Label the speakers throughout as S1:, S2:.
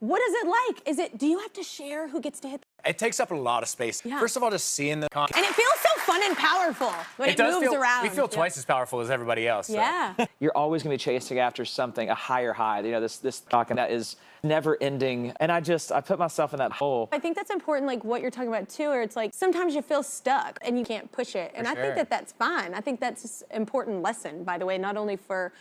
S1: What is it like? Do you have to share who gets to hit?
S2: It takes up a lot of space.
S1: Yeah.
S2: First of all, just seeing the content.
S1: And it feels so fun and powerful when it
S2: does
S1: moves
S2: feel,
S1: around.
S2: We feel twice as powerful as everybody else. So.
S1: Yeah.
S3: You're always going to be chasing after something, a higher high. You know, this talking that is never ending. And I put myself in that hole.
S1: I think that's important, like what you're talking about too, where it's like sometimes you feel stuck and you can't push it. And I think that that's fine. I think that's an important lesson, by the way, not only for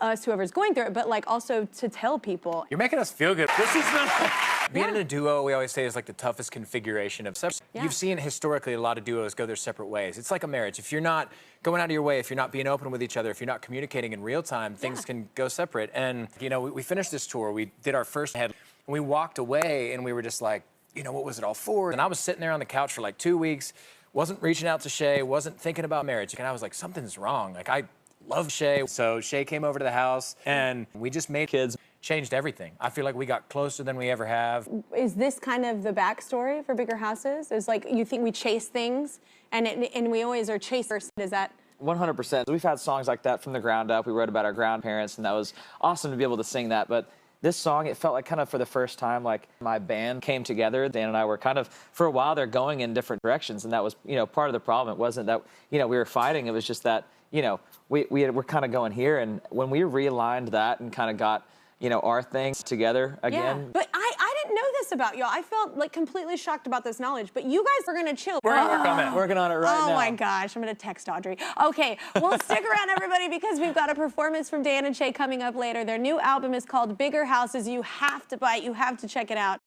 S1: us, whoever's going through it, but like also to tell people.
S2: You're making us feel good. This is not... Being in a duo, we always say, is like the toughest configuration of sex. Yeah. You've seen historically a lot of duos go their separate ways. It's like a marriage. If you're not going out of your way, if you're not being open with each other, if you're not communicating in real time, things can go separate. And, you know, we finished this tour. We did our first head. And we walked away, and we were just like, you know, what was it all for? And I was sitting there on the couch for like 2 weeks, wasn't reaching out to Shay, wasn't thinking about marriage. And I was like, something's wrong. Like, I love Shay. So Shay came over to the house, and we just made kids. Changed everything. I feel like we got closer than we ever have.
S1: Is this kind of the backstory for Bigger Houses? Is like you think we chase things and we always are chasers? Is that
S3: 100%. We've had songs like that from the ground up. We wrote about our grandparents, and that was awesome to be able to sing that. But this song, it felt like kind of for the first time, like my band came together. Dan and I were kind of, for a while, they're going in different directions, and that was, you know, part of the problem. It wasn't that, you know, we were fighting. It was just that, you know, we're kind of going here, and when we realigned that and kind of got, you know, our things together again.
S1: Yeah, but I didn't know this about y'all. I felt like completely shocked about this knowledge, but you guys are gonna chill.
S2: We're gonna work on it.
S3: Working on it right now.
S1: Oh my gosh, I'm gonna text Audrey. Okay, well, stick around, everybody, because we've got a performance from Dan and Shay coming up later. Their new album is called Bigger Houses. You have to buy it. You have to check it out.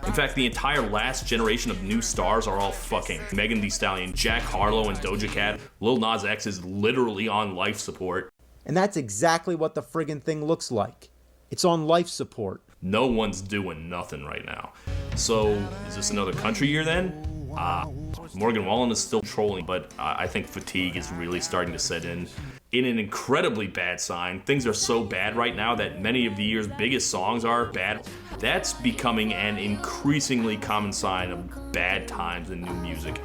S4: In fact, the entire last generation of new stars are all fucking. Megan Thee Stallion, Jack Harlow, and Doja Cat. Lil Nas X is literally on life support.
S5: And that's exactly what the friggin' thing looks like. It's on life support.
S4: No one's doing nothing right now. So, is this another country year then? Morgan Wallen is still trolling, but I think fatigue is really starting to set in. In an incredibly bad sign, things are so bad right now that many of the year's biggest songs are bad. That's becoming an increasingly common sign of bad times in new music.